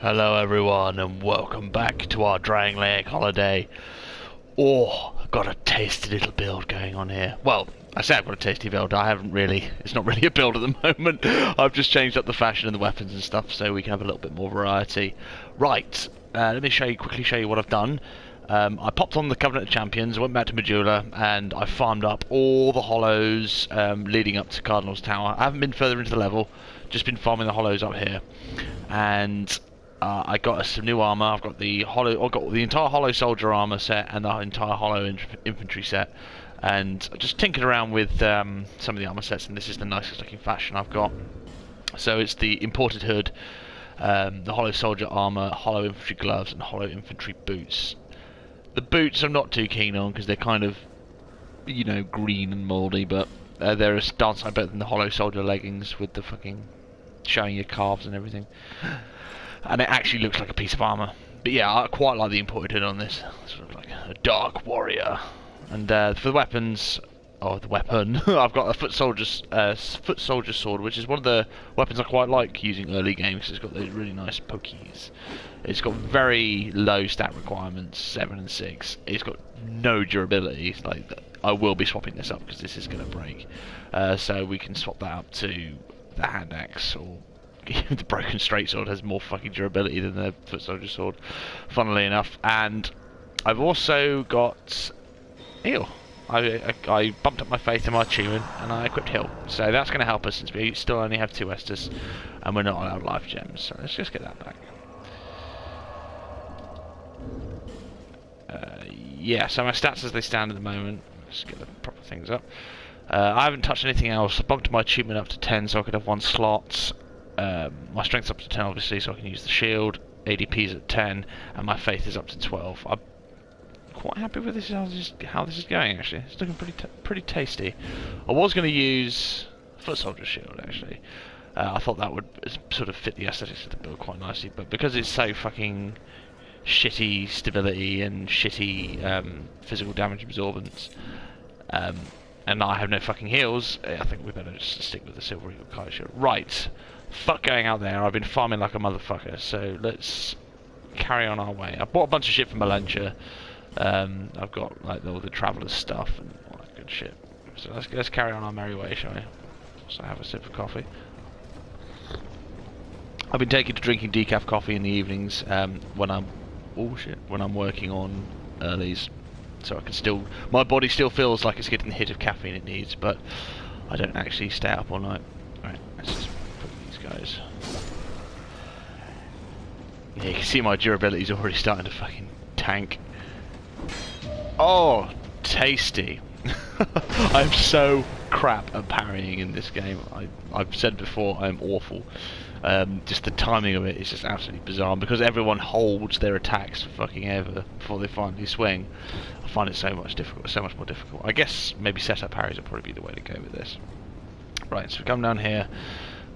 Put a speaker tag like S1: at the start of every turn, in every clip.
S1: Hello everyone and welcome back to our Drangleic holiday. Oh, I've got a tasty little build going on here. Well, I say I've got a tasty build, it's not really a build at the moment. I've just changed up the fashion and the weapons and stuff so we can have a little bit more variety. Right, let me quickly show you what I've done. I popped on the Covenant of Champions, went back to Majula, and I farmed up all the hollows leading up to Cardinal's Tower. I haven't been further into the level, just been farming the hollows up here. And I got some new armor. I've got the entire hollow soldier armor set and the entire hollow infantry set, and I just tinkered around with some of the armor sets. And this is the nicest looking fashion I've got. So it's the imported hood, the hollow soldier armor, hollow infantry gloves, and hollow infantry boots. The boots I'm not too keen on because they're kind of, you know, green and mouldy, but they're a dance better than the hollow soldier leggings with the fucking showing your calves and everything. And it actually looks like a piece of armour. But yeah, I quite like the imported hood on this. Sort of like a dark warrior. And for the weapons, the weapon, I've got a foot soldier sword, which is one of the weapons I quite like using early games. It's got those really nice pokies. It's got very low stat requirements, 7 and 6. It's got no durability. I will be swapping this up because this is going to break. So we can swap that up to the hand axe, or the broken straight sword has more fucking durability than the foot soldier sword, funnily enough. And I've also got heal. I bumped up my faith in my achievement and I equipped heal, so that's going to help us since we still only have 2 Estus and we're not allowed life gems. So let's just get that back. Yeah, so my stats as they stand at the moment. Let's get the proper things up. I haven't touched anything else. I bumped my achievement up to 10 so I could have 1 slot. My strength's up to 10 obviously, so I can use the shield. ADP's at 10 and my faith is up to 12. I'm quite happy with this, how this is going actually. It's looking pretty tasty. I was going to use foot soldier shield actually. I thought that would sort of fit the aesthetics of the build quite nicely, but because it's so fucking shitty stability and shitty physical damage absorbance, and I have no fucking heals, I think we better just stick with the Silver Eagle Kite shield. Right, fuck going out there. I've been farming like a motherfucker, so let's carry on our way. I bought a bunch of shit from Malentia. I've got like all the traveller's stuff and all that good shit. So let's carry on our merry way, shall we? So have a sip of coffee. I've been taking to drinking decaf coffee in the evenings when I'm working on earlies, so I can still, my body still feels like it's getting the hit of caffeine it needs, but I don't actually stay up all night. Right, let's just put these guys. Yeah, you can see my durability is already starting to fucking tank. Oh, tasty. I'm so crap at parrying in this game. I've said before, I'm awful. Just the timing of it is just absolutely bizarre, and because everyone holds their attacks for fucking ever before they finally swing, I find it so much more difficult. I guess maybe setup parries would probably be the way to go with this. Right, so we come down here,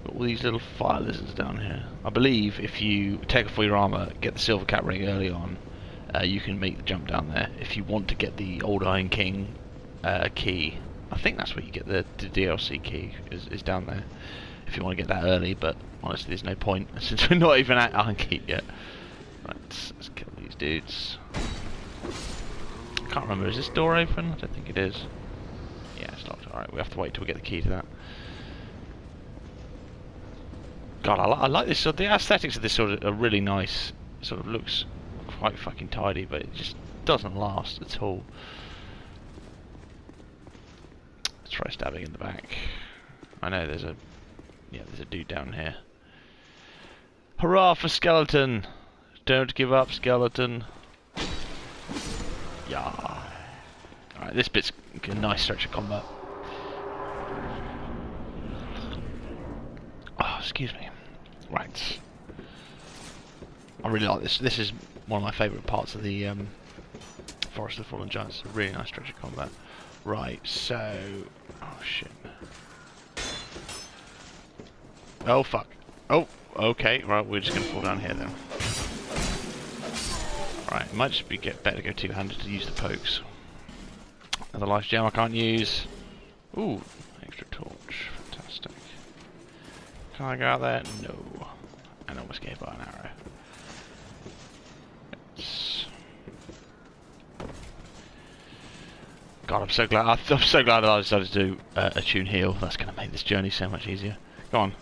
S1: got all these little fire lizards down here. I believe if you take off all your armour, get the silver cap ring early on, you can make the jump down there. If you want to get the Old Iron King key, I think that's where you get the DLC key, is down there. If you want to get that early, but honestly there's no point since we're not even at Iron Keep yet. Right, let's kill these dudes. I can't remember, is this door open? I don't think it is. Yeah, it's locked. Alright, we have to wait till we get the key to that. God, I like this. The aesthetics of this sort of are really nice. It sort of looks quite fucking tidy, but it just doesn't last at all. Let's try stabbing in the back. I know there's a dude down here. Hurrah for skeleton! Don't give up, skeleton. Yeah. Alright, this bit's a nice stretch of combat. Oh, excuse me. Right. I really like this. This is one of my favourite parts of the Forest of the Fallen Giants. It's a really nice stretch of combat. Right, so... oh shit. Oh fuck. Oh, okay, right, we're just gonna fall down here then. Right, it might just be better to go two-handed to use the pokes. Another life gem I can't use. Ooh, extra torch. Fantastic. Can I go out there? No. And almost gave by an arrow. God, I'm so glad. I'm so glad that I decided to do a tune heal. That's going to make this journey so much easier. Go on.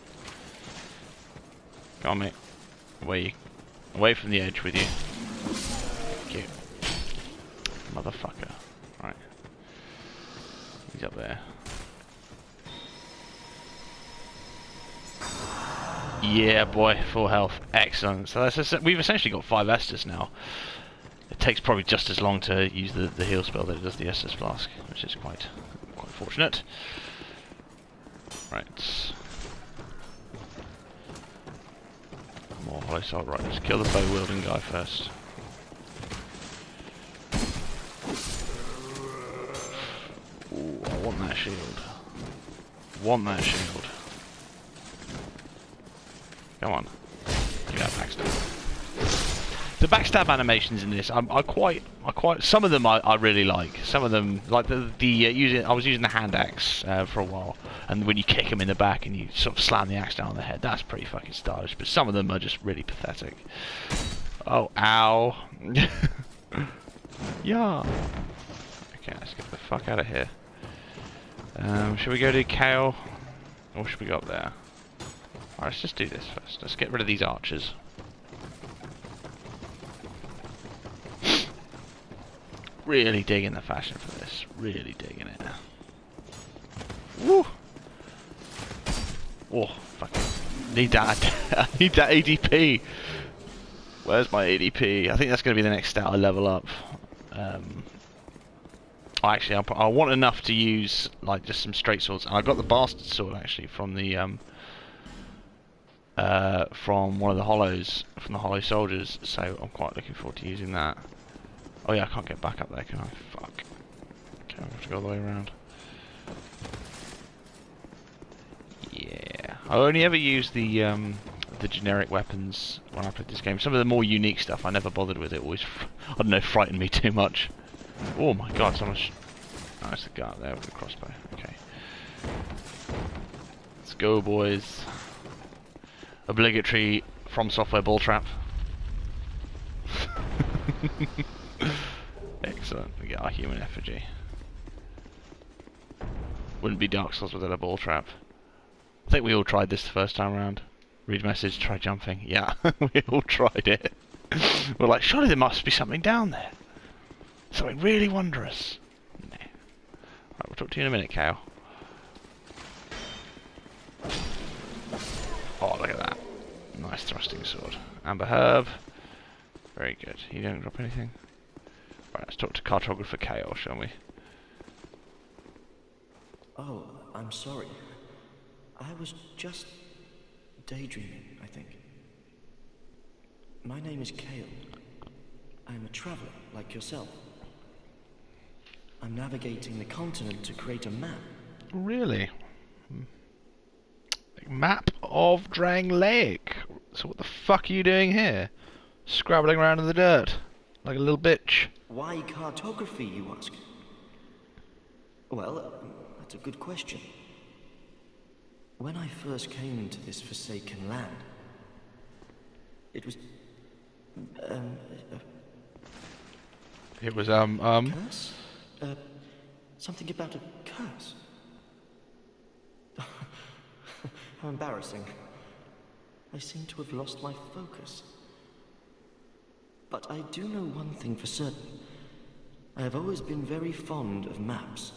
S1: Go on, mate. Away from the edge with you. Thank you. Motherfucker. Right. He's up there. Yeah, boy. Full health. Excellent. So we've essentially got 5 Estus now. It takes probably just as long to use the heal spell that it does the Estus Flask, which is quite fortunate. Right. More hollow salt. Right, let's kill the bow wielding guy first. Ooh, I want that shield. Want that shield. Come on. Give that backstab. The backstab animations in this, I quite. Some of them I really like. Some of them, like I was using the hand axe for a while, and when you kick him in the back and you sort of slam the axe down on the head, that's pretty fucking stylish. But some of them are just really pathetic. Oh, ow! Yeah. Okay, let's get the fuck out of here. Should we go to Kale, or should we go up there? Alright, let's just do this first. Let's get rid of these archers. Really digging the fashion for this. Really digging it. Woo! Oh, fucking need that. I need that ADP. Where's my ADP? I think that's going to be the next stat I level up. Actually, I want enough to use like just some straight swords. And I got the bastard sword actually from the from one of the hollows, from the hollow soldiers. So I'm quite looking forward to using that. Oh yeah, I can't get back up there, can I? Fuck. Okay, I have to go all the way around. Yeah. I only ever use the generic weapons when I played this game. Some of the more unique stuff I never bothered with. It always, I don't know, frightened me too much. Oh my god, so much. Oh, that's the guy up there with the crossbow. Okay. Let's go, boys. Obligatory From Software ball trap. Excellent, we get our human effigy. Wouldn't be Dark Souls without a ball trap. I think we all tried this the first time around. Read message, try jumping. Yeah, we all tried it. We're like, surely there must be something down there. Something really wondrous. Nah. Right, we'll talk to you in a minute, Kale. Oh, look at that. Nice thrusting sword. Amber Herb. Very good. You don't drop anything? Right, let's talk to cartographer Kale, shall we?
S2: Oh, I'm sorry. I was just daydreaming, I think. My name is Kale. I'm a traveler, like yourself. I'm navigating the continent to create a map.
S1: Really? Map of Drangleic. So what the fuck are you doing here? Scrabbling around in the dirt. Like a little bitch.
S2: Why cartography, you ask? Well, that's a good question. When I first came into this forsaken land, it was...
S1: It was,
S2: Curse? Something about a curse. How embarrassing. I seem to have lost my focus. But I do know one thing for certain. I have always been very fond of maps.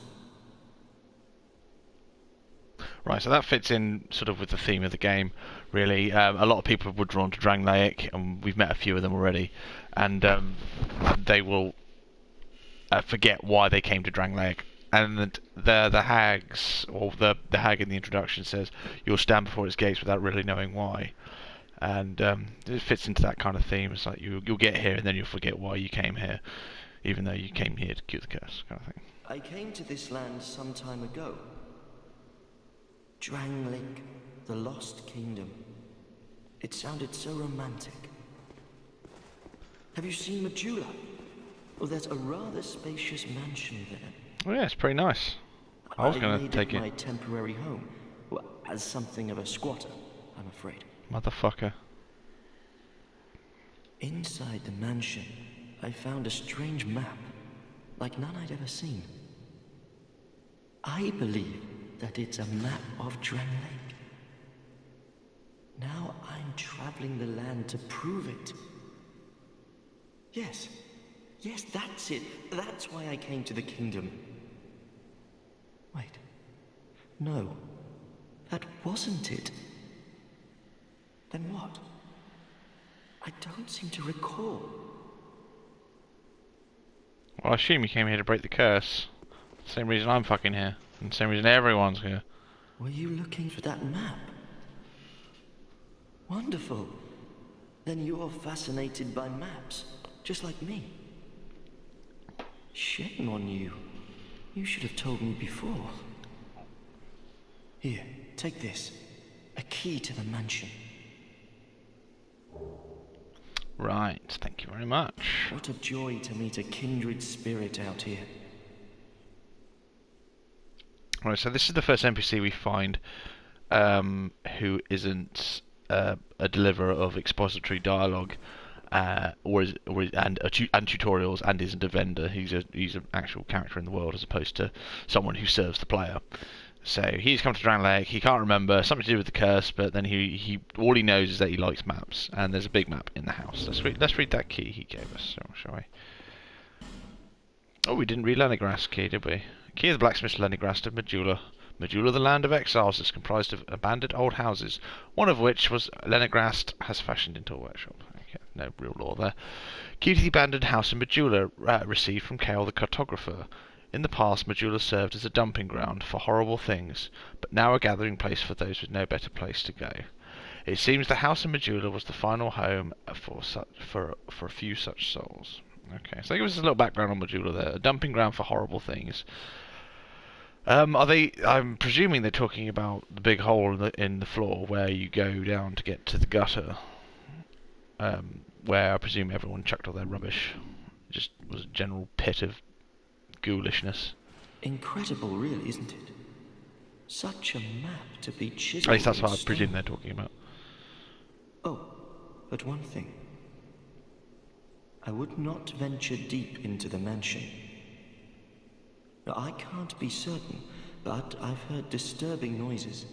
S1: Right, so that fits in sort of with the theme of the game, really. A lot of people were drawn to Drangleic, and we've met a few of them already, and they will forget why they came to Drangleic. And the hags, or the hag in the introduction says, you'll stand before its gates without really knowing why. And it fits into that kind of theme. It's like you'll get here and then you'll forget why you came here, even though you came here to cure the curse, kind of thing.
S2: I came to this land some time ago. Drangleic, the Lost Kingdom. It sounded so romantic. Have you seen Majula? Oh, there's a rather spacious mansion there.
S1: Oh yeah, it's pretty nice. I was going to take it.
S2: My temporary home, well, as something of a squatter, I'm afraid.
S1: Motherfucker.
S2: Inside the mansion, I found a strange map, like none I'd ever seen. I believe that it's a map of Drangleic. Now I'm traveling the land to prove it. Yes, that's it. That's why I came to the kingdom. Wait. No, that wasn't it. Then what? I don't seem to recall.
S1: Well, I assume you came here to break the curse. Same reason I'm fucking here. And same reason everyone's here.
S2: Were you looking for that map? Wonderful. Then you're fascinated by maps, just like me. Shame on you. You should have told me before. Here, take this. A key to the mansion.
S1: Right, thank you very much.
S2: What a joy to meet a kindred spirit out here.
S1: Right, so this is the first NPC we find who isn't a deliverer of expository dialogue and tutorials, and isn't a vendor. He's an actual character in the world as opposed to someone who serves the player. So he's come to Drangleic. He can't remember something to do with the curse, but then he all he knows is that he likes maps, and there's a big map in the house. Let's read that key he gave us, shall we? Oh, we didn't read Lenigrast key, did we? Key of the blacksmith Lenigrast of Majula. Majula, the land of exiles, is comprised of abandoned old houses, one of which was Lenigrast has fashioned into a workshop. Okay, no real law there. Key to the abandoned house in Majula, received from Kale the cartographer. In the past, Majula served as a dumping ground for horrible things, but now a gathering place for those with no better place to go. It seems the house in Majula was the final home for a few such souls. Okay, so give us a little background on Majula there. A dumping ground for horrible things. I'm presuming they're talking about the big hole in the floor where you go down to get to the gutter, where I presume everyone chucked all their rubbish. It just was a general pit of ghoulishness.
S2: Incredible, really, isn't it? Such a map to be chiseled.
S1: At least that's what I
S2: in
S1: presume
S2: stone.
S1: they're talking about.
S2: Oh, but one thing. I would not venture deep into the mansion. Now, I can't be certain, but I've heard disturbing noises.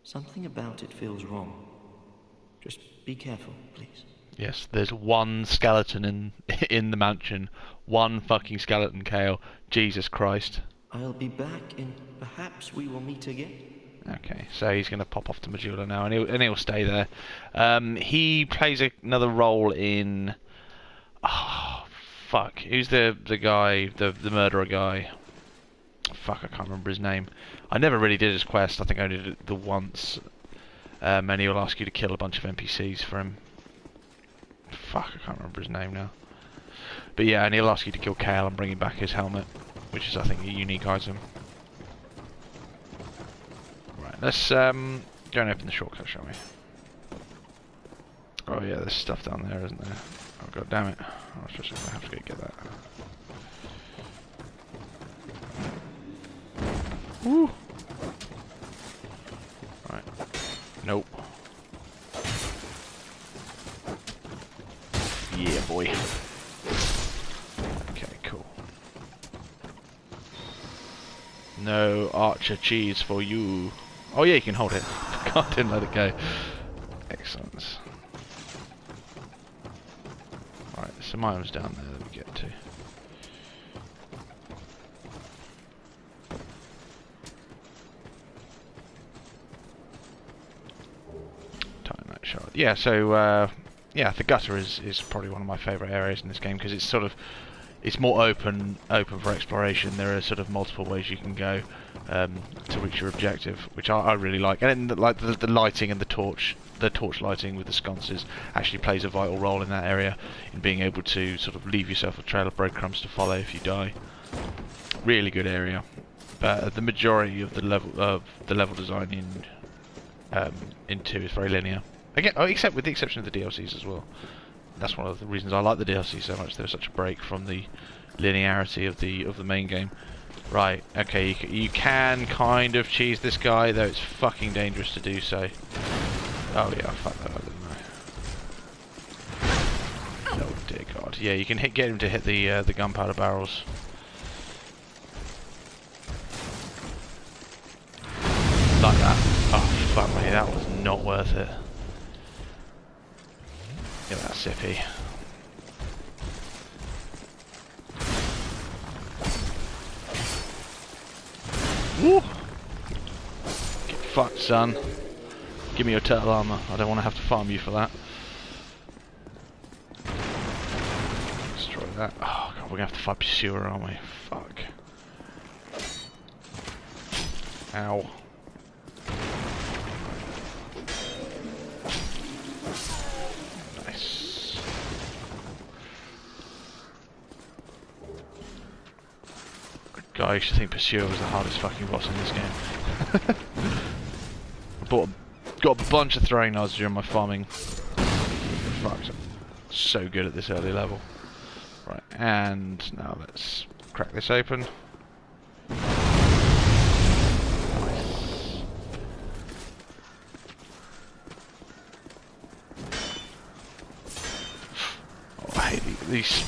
S2: Something about it feels wrong. Just be careful, please.
S1: Yes, there's one skeleton in the mansion. One fucking skeleton, Kale. Jesus Christ.
S2: I'll be back in... Perhaps we will meet again.
S1: Okay, so he's going to pop off to Majula now, and he'll stay there. He plays another role in... Oh, fuck. Who's the guy, the murderer guy? Fuck, I can't remember his name. I never really did his quest. I think I did it the once. And he'll ask you to kill a bunch of NPCs for him. Fuck, I can't remember his name now. But yeah, and he'll ask you to kill Kale and bring him back his helmet, which is, I think, a unique item. Right, let's go and open the shortcut, shall we? Oh yeah, there's stuff down there, isn't there? Oh god damn it. I was just going to have to go get that. Woo! Right. Nope. Yeah, boy. Okay, cool. No archer cheese for you. Oh yeah, you can hold it. God, didn't let it go. Excellent. Right, there's some items down there that we get to. Titanite shard. Yeah, so yeah, the gutter is probably one of my favourite areas in this game because it's sort of more open for exploration. There are sort of multiple ways you can go to reach your objective, which I really like. And then, like the lighting and the torch lighting with the sconces actually plays a vital role in that area in being able to sort of leave yourself a trail of breadcrumbs to follow if you die. Really good area. But the majority of the level design in 2 is very linear. Again, except with the exception of the DLCs as well. That's one of the reasons I like the DLC so much. There's such a break from the linearity of the main game. Right, okay, you can kind of cheese this guy, though it's fucking dangerous to do so. Oh yeah, I fucked that up, didn't I? Oh dear god. Yeah, you can get him to hit the gunpowder barrels. worth it. Get that sippy. Woo! Get fucked, son. Give me your turtle armor. I don't want to have to farm you for that. Destroy that. Oh god, we're gonna have to fight Pursuer, aren't we? Fuck. Ow. Nice. God, I used to think Pursuer was the hardest fucking boss in this game. I got a bunch of throwing knives during my farming. Fuck, I'm so good at this early level. Right, and now let's crack this open. These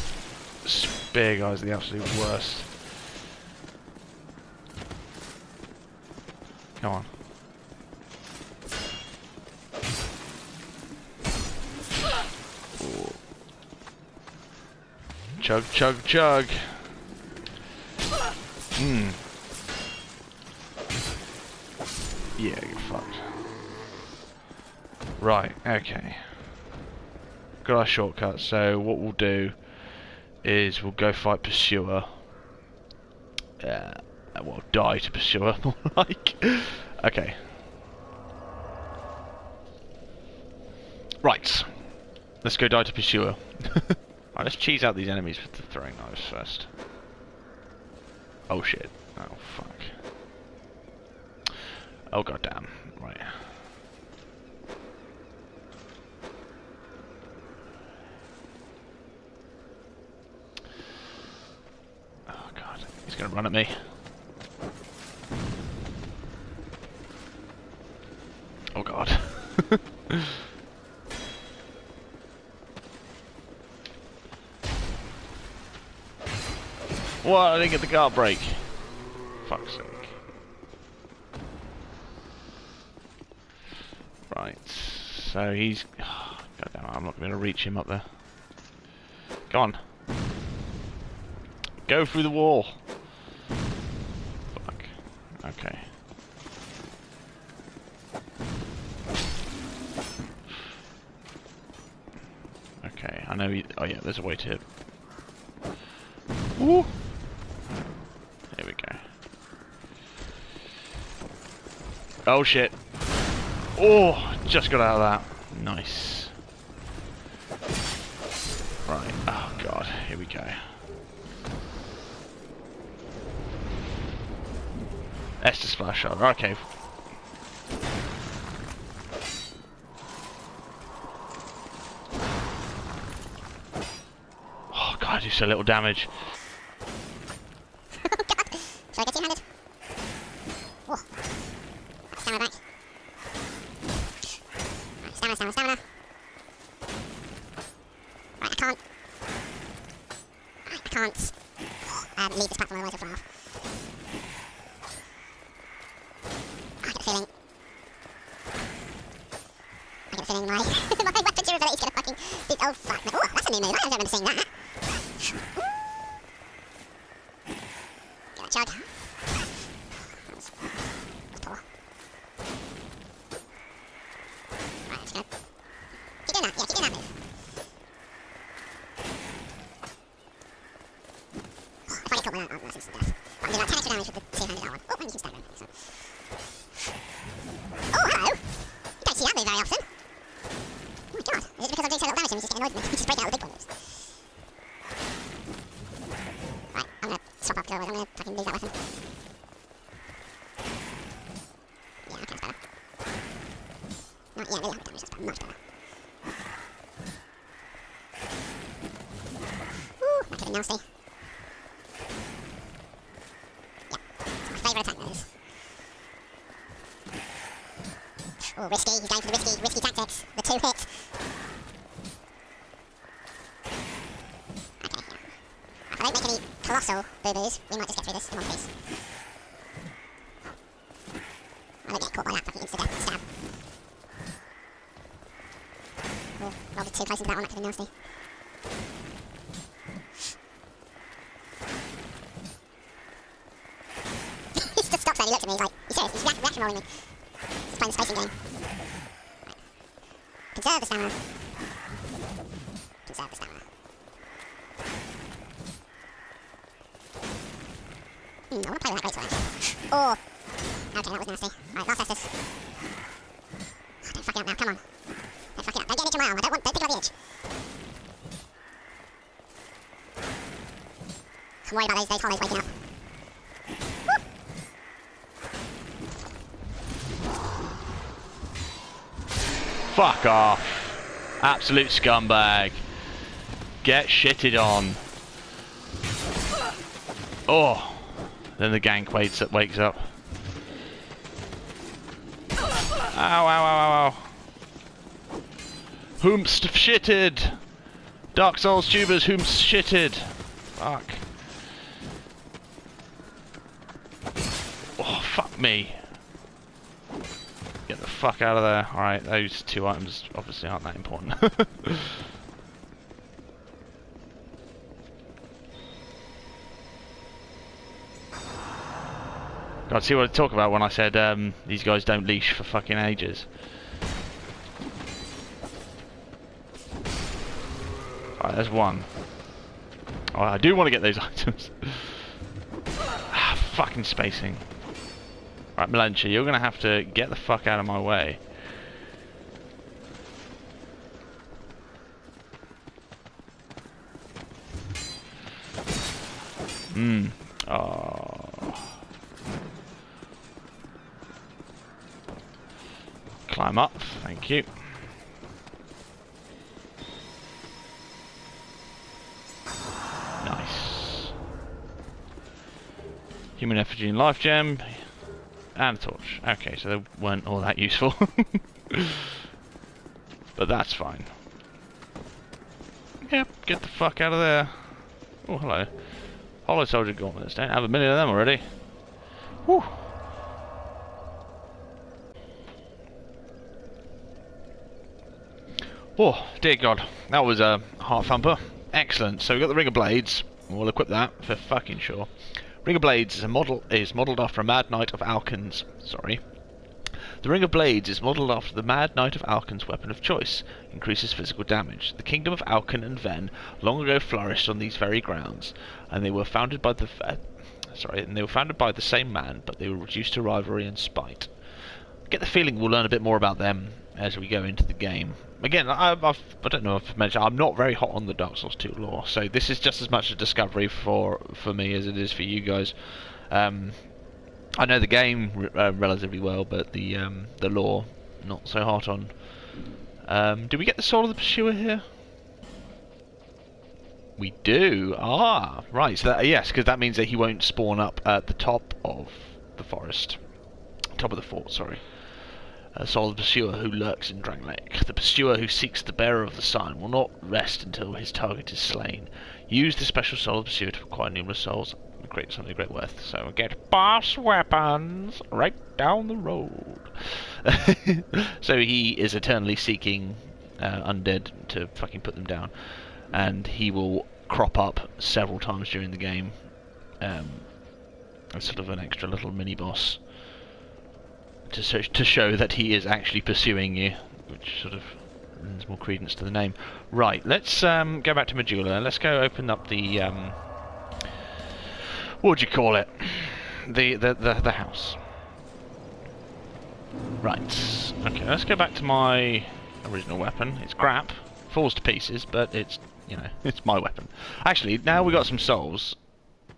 S1: spear guys are the absolute worst. Come on. Ooh. Chug, chug, chug. Hmm. Yeah, you're fucked. Right, okay. Got our shortcut, so what we'll do is we'll go fight Pursuer. Well, die to Pursuer, more like. Okay. Right. Let's go die to Pursuer. Alright, let's cheese out these enemies with the throwing knives first. Oh shit. Oh fuck. Oh goddamn. Right. He's gonna run at me. Oh god. What? I didn't get the guard break. Fuck's sake. Right. So he's... Oh, god damn it, I'm not going to reach him up there. Go on. Go through the wall. Fuck. Okay. Okay, I know he... Oh yeah, there's a way to... Woo! There we go. Oh shit. Oh, just got out of that. Nice. Right. Oh god, here we go. Esther splash shot. Okay. Oh god, I do so little damage.
S3: Oh god! Shall I get two-handed? Oh. Stamina back. Right, stamina, stamina, stamina. Right, I can't. Right, I can't. Leave this platform, otherwise I'll fly off. I get a feeling. My weapon durability is gonna fucking be... Oh fuck. Oh, that's a new move. I don't remember seeing that. Get that chug. That's poor. Right, let's go. Keep doing that. Yeah, keep doing that move. If I get caught with that, that's instant death. But I'm doing like 10 extra damage with the two-handed R1. Oh, and you can stand there. So. Oh, hello! You don't see that move very often. Oh my god, is it because I'm doing so little damage and he's just getting annoyed with me? He's just breaking out the big ones. Right, I'm gonna swap up, because otherwise I'm gonna fucking lose that weapon. Yeah, okay, that's better. Not, yeah, really hard damage, that's better, much better. Ooh, that could be nasty. Yeah, it's my favourite attack those. Oh, risky, he's going for the risky tactics. The two hit. Okay, yeah. If I don't make any colossal boo-boos, we might just get through this in one piece. I don't get caught by that fucking insta-death stab. cool. Rolled too close into that one, that could be nasty. He just stops there and he looks at me, he's like, you serious? He's reaction rolling me. He's playing the spacing game. Right. Conserve the stamina. Conserve the stamina. I want to play with that great sword, actually. Oh! Okay, that was nasty. Right, last Estus. Oh, don't fuck it up now, come on. Don't fuck it up. Don't get an itch on my arm. Don't pick up the itch. I'm worried about those hollows waking up. Woo!
S1: Fuck off. Absolute scumbag. Get shitted on. Oh. Then the gank wakes up. Ow, ow, ow, ow, ow. Whomst shitted. Dark Souls tubers, whomst shitted. Fuck. Oh, fuck me. Get the fuck out of there. Alright, those two items obviously aren't that important. God, see what I talk about when I said these guys don't leash for fucking ages. Alright, there's one. Oh, I do want to get those items. Fucking spacing. Right, Melancha, you're gonna have to get the fuck out of my way. Oh. Climb up, thank you. Nice. Human effigy and life gem. And a torch. Okay, so they weren't all that useful. But that's fine. Yep, get the fuck out of there. Oh, hello. Hollow soldier gauntlets. Don't have a million of them already. Whew. Oh, dear God. That was a heart thumper. Excellent. So we've got the Ring of Blades. We'll equip that for fucking sure. Ring of Blades is modelled after a Mad Knight of Alken's. Sorry. The Ring of Blades is modelled after the Mad Knight of Alken's weapon of choice. Increases physical damage. The kingdom of Alken and Ven long ago flourished on these very grounds, and they were founded by the same man, but they were reduced to rivalry and spite. I get the feeling we'll learn a bit more about them as we go into the game. Again, I don't know if I've mentioned, I'm not very hot on the Dark Souls 2 lore, so this is just as much a discovery for me as it is for you guys. I know the game relatively well, but the lore, not so hot on. Do we get the Soul of the Pursuer here? We do. Ah, right. So yes, because that means that he won't spawn up at the top of the forest, top of the fort. Sorry. Soul of the Pursuer who lurks in Drangleic. The Pursuer who seeks the bearer of the sign will not rest until his target is slain. Use the special Soul of the Pursuer to acquire numerous souls. Something of great worth. So we'll get boss weapons right down the road. So he is eternally seeking undead to fucking put them down, and he will crop up several times during the game as sort of an extra little mini boss to show that he is actually pursuing you, which sort of lends more credence to the name. Right, let's go back to Majula. Let's go open up the what would you call it? The house. Right. Okay, let's go back to my original weapon. It's crap, falls to pieces, but it's, you know, it's my weapon. Actually, now we got some souls,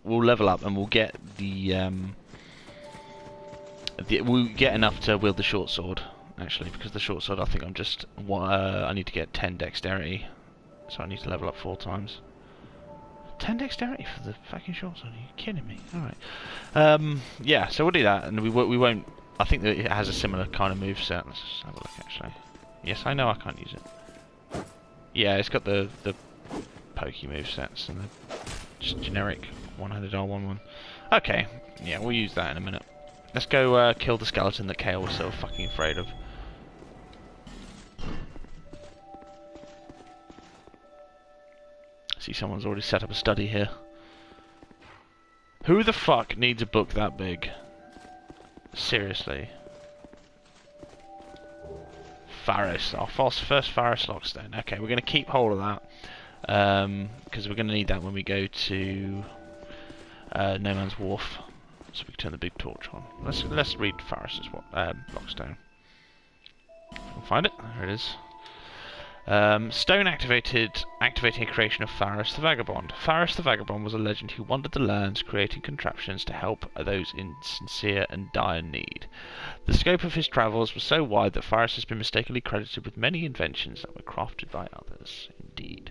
S1: we'll level up and we'll get we'll get enough to wield the short sword. Actually, because the short sword, I think I need to get 10 dexterity, so I need to level up 4 times. 10 dexterity for the fucking short sword? Are you kidding me? Alright. Yeah, so we'll do that, and we won't. I think that it has a similar kind of moveset. Let's just have a look, actually. Yes, I know I can't use it. Yeah, it's got the pokey movesets and the just generic one-handed R11. Okay, yeah, we'll use that in a minute. Let's go kill the skeleton that Kale was so fucking afraid of. See, someone's already set up a study here. Who the fuck needs a book that big? Seriously. Pharos, our first Pharos lockstone. Okay, we're going to keep hold of that. Because we're going to need that when we go to No Man's Wharf. So we can turn the big torch on. Let's read Pharos' lockstone. If I can find it. There it is. Stone activating a creation of Pharos the Vagabond. Pharos the Vagabond was a legend who wandered the lands, creating contraptions to help those in sincere and dire need. The scope of his travels was so wide that Pharos has been mistakenly credited with many inventions that were crafted by others. Indeed.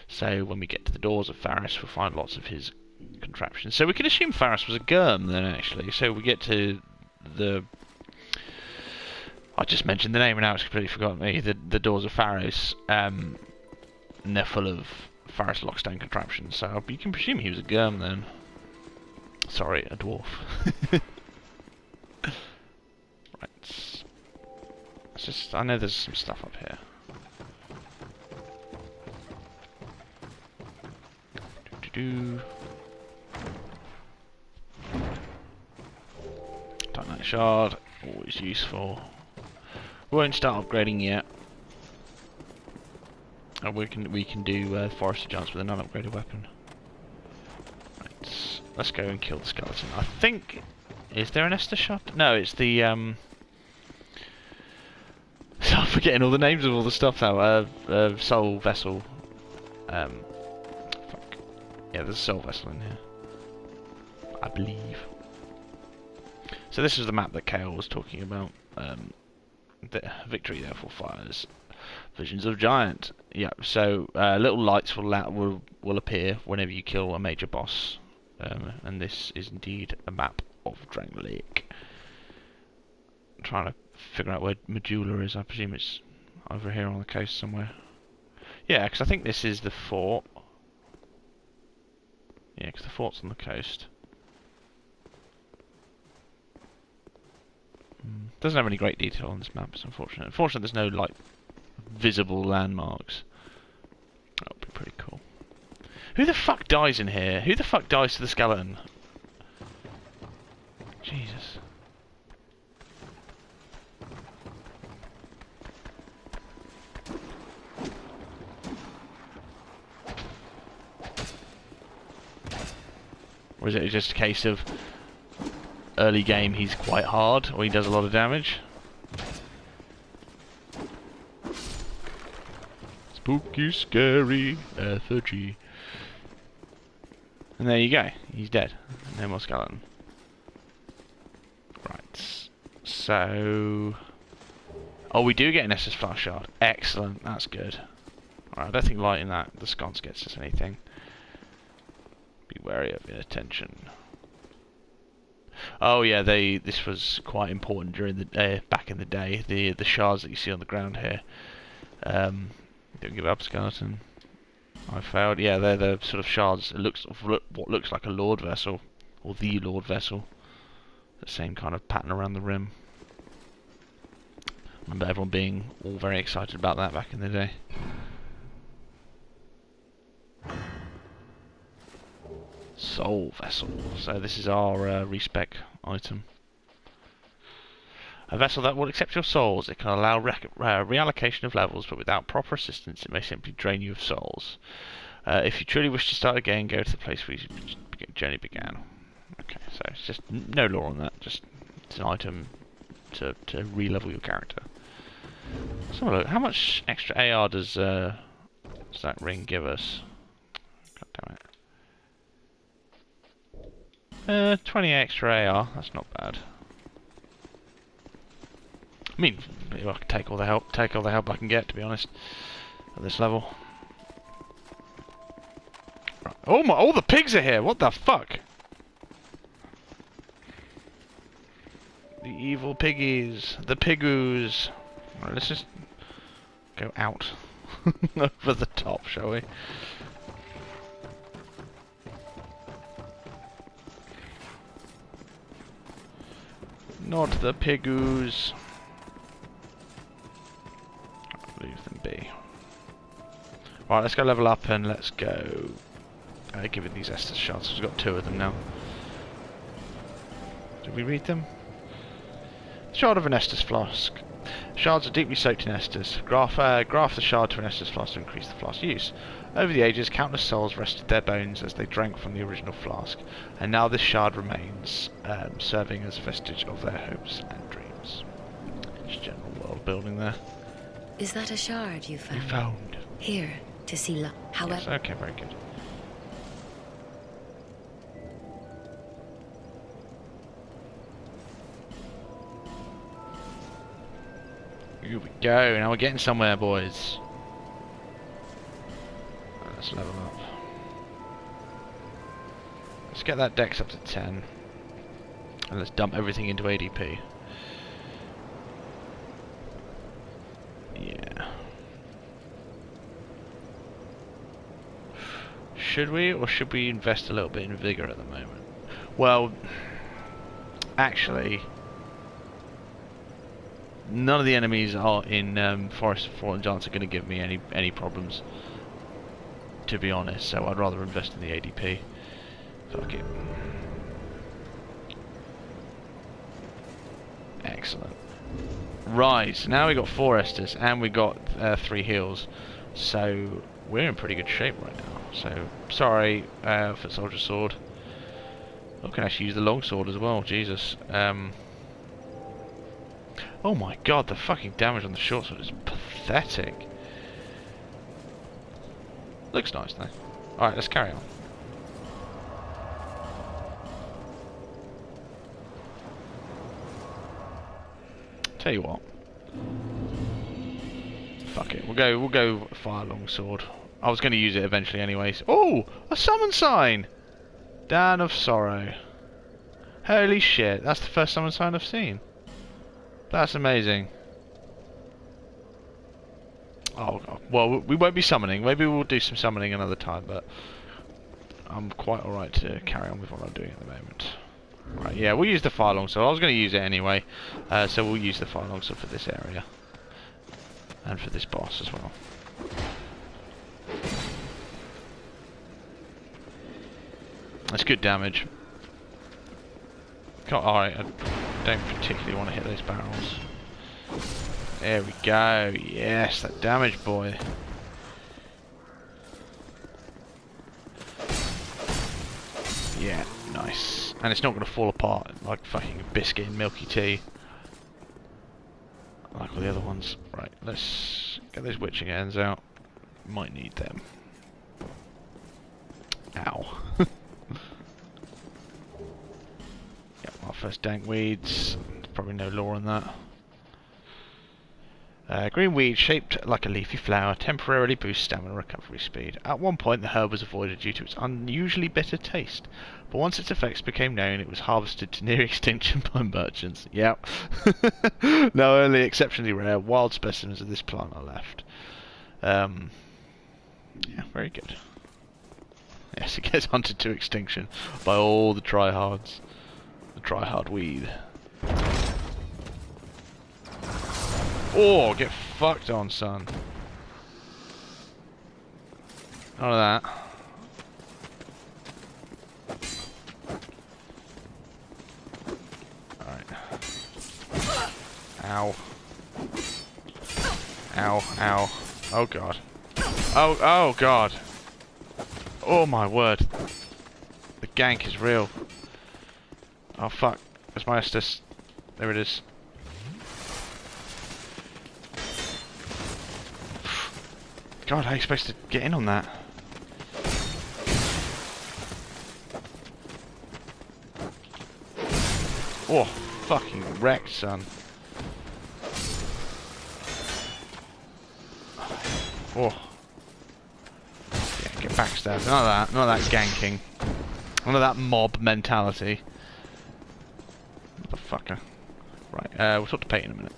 S1: So when we get to the doors of Pharos, we'll find lots of his contraptions. So we can assume Pharos was a Germ then, actually. So we get to the... I just mentioned the name and now it's completely forgotten me. The doors of Pharos, and they're full of Pharos lockstone contraptions. So you can presume he was a Germ then. Sorry, a dwarf. Right. It's just, I know there's some stuff up here. Titanite shard, always useful. We won't start upgrading yet. And we can do Forest of Giants with an unupgraded weapon. Right, let's go and kill the skeleton. I think, is there an Esther shot? No, it's the I'm forgetting all the names of all the stuff now. Soul vessel. Fuck. Yeah, there's a soul vessel in here, I believe. So this is the map that Kale was talking about. The victory therefore fires visions of giant. Yeah, so little lights will appear whenever you kill a major boss, and this is indeed a map of Drangleic. I'm trying to figure out where Medulla is. I presume it's over here on the coast somewhere. Yeah, because I think this is the fort. Yeah, because the fort's on the coast. Doesn't have any great detail on this map, it's unfortunate. Unfortunately, there's no like visible landmarks. That would be pretty cool. Who the fuck dies in here? Who the fuck dies to the skeleton? Jesus. Or is it just a case of early game he's quite hard, or he does a lot of damage? Spooky, scary, effigy. And there you go, he's dead. No more skeleton. Right, so... Oh, we do get an SS Flash shard. Excellent, that's good. Alright, I don't think lighting the sconce gets us anything. Be wary of inattention. Oh yeah, this was quite important during the back in the day. The shards that you see on the ground here. Don't give up, skeleton. I failed. Yeah, they're the sort of shards. It looks what looks like a Lord vessel, or the Lord vessel. The same kind of pattern around the rim. I remember everyone being all very excited about that back in the day. Soul vessel. So this is our respec item. A vessel that will accept your souls. It can allow reallocation of levels, but without proper assistance it may simply drain you of souls. If you truly wish to start again, go to the place where your journey began. Okay, so it's just no lore on that. Just it's an item to re-level your character. Let's have a look. How much extra AR does that ring give us? God damn it. 20 extra AR, that's not bad. I mean, I can take all the help I can get, to be honest, at this level. Right. Oh my! All the pigs are here. What the fuck? The evil piggies, the pigoos. Right, let's just go out over the top, shall we? Not the pigoos. Leave them be. Right, let's go level up and let's go give it these Estus shards. We've got 2 of them now. Did we read them? Shard of an Estus flask. Shards are deeply soaked in Estus. Graft the shard to an Estus flask to increase the flask's use. Over the ages, countless souls rested their bones as they drank from the original flask, and now this shard remains, serving as a vestige of their hopes and dreams. Just general world building there.
S4: Is that a shard you found?
S1: You found.
S4: Here, to see however...
S1: Yes, okay, very good. Here we go, now we're getting somewhere, boys. Let's level up. Let's get that dex up to 10. And let's dump everything into ADP. Yeah. Should we, or should we invest a little bit in vigor at the moment? Well, actually, none of the enemies are in Forest of Fallen Giants are going to give me any problems, to be honest, so I'd rather invest in the ADP. Fuck it. Excellent. Right, so now we got 4 Estus and we got 3 heals, so we're in pretty good shape right now. So, sorry, Foot Soldier Sword. I can actually use the long sword as well, Jesus. Oh my god, the fucking damage on the short sword is pathetic. Looks nice though. Alright, let's carry on. Tell you what. Fuck it. We'll go fire longsword. I was going to use it eventually anyways. Oh, a summon sign. Dan of Sorrow. Holy shit, that's the first summon sign I've seen. That's amazing. Oh god. Well, we won't be summoning. Maybe we'll do some summoning another time, but I'm quite alright to carry on with what I'm doing at the moment. Right, yeah, we'll use the fire longsword. I was going to use it anyway, so we'll use the fire longsword for this area. And for this boss as well. That's good damage. Alright, I don't particularly want to hit those barrels. There we go. Yes, that damage, boy. Yeah, nice. And it's not going to fall apart like fucking biscuit and milky tea. Like all the other ones. Right, let's get those witching ends out. Might need them. Ow. Yep, our first dank weeds. Probably no lore on that. Green weed, shaped like a leafy flower, temporarily boosts stamina recovery speed. At one point the herb was avoided due to its unusually bitter taste, but once its effects became known it was harvested to near extinction by merchants. Yep. Now only exceptionally rare wild specimens of this plant are left. Yeah, very good. Yes, it gets hunted to extinction by all the tryhards. The tryhard weed. Oh, get fucked on, son. None of that. Alright. Ow. Ow, ow. Oh god. Oh god. Oh my word. The gank is real. Oh fuck. Where's my Estus? There it is. God, how are you supposed to get in on that? Oh, fucking wrecked, son. Oh. Yeah, get backstabbed. None of that ganking. None of that mob mentality. Motherfucker. Right, we'll talk to Peyton in a minute.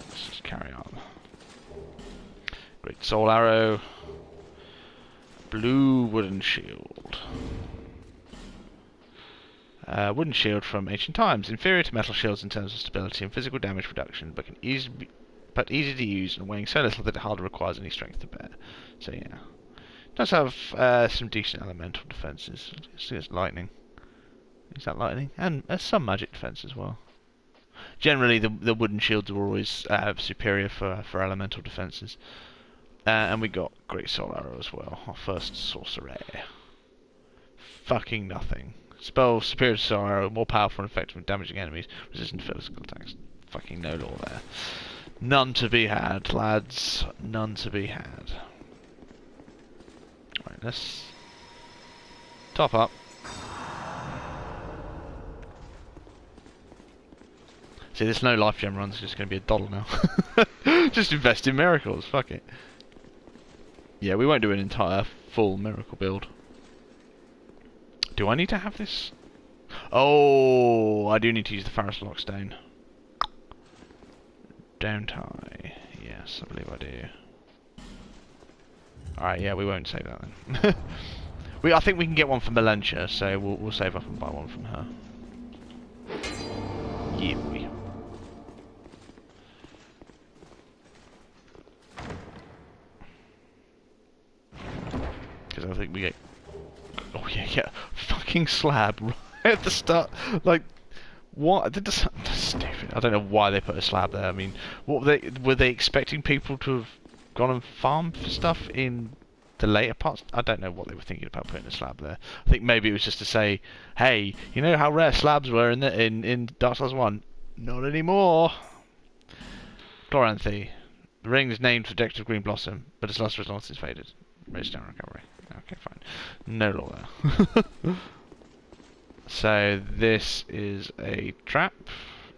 S1: Let's just carry on. Great soul arrow. Blue wooden shield. Wooden shield from ancient times. Inferior to metal shields in terms of stability and physical damage reduction, but easy to use and weighing so little that it hardly requires any strength to bear. So yeah, Does have some decent elemental defences. See, it's lightning. Is that lightning? And some magic defence as well. Generally, the wooden shields are always superior for elemental defences. And we got Great Soul Arrow as well. Our first sorcerer. Fucking nothing. Spell superior to Soul Arrow, more powerful and effective in damaging enemies, resistant to physical attacks. Fucking no law there. None to be had, lads. None to be had. Right, let's top up. See, this no life gem run's just going to be a doddle now. Just invest in miracles, fuck it. Yeah, we won't do an entire full miracle build. Do I need to have this? Oh, I do need to use the Pharos Lockstone. Don't I? Yes, I believe I do. Alright, yeah, we won't save that then. I think we can get one from Melentia, so we'll save up and buy one from her. Yeah. Because I think we get... Oh yeah, fucking slab right at the start. Like, what? That's stupid. I don't know why they put a slab there. I mean, what were they expecting people to have gone and farmed for stuff in the later parts? I don't know what they were thinking about putting a slab there. I think maybe it was just to say, hey, you know how rare slabs were in Dark Souls 1? Not anymore. Chloranthe. The ring is named for decorative green blossom, but its luster has long since faded. Redstone recovery. Okay, fine. No law there. So this is a trap.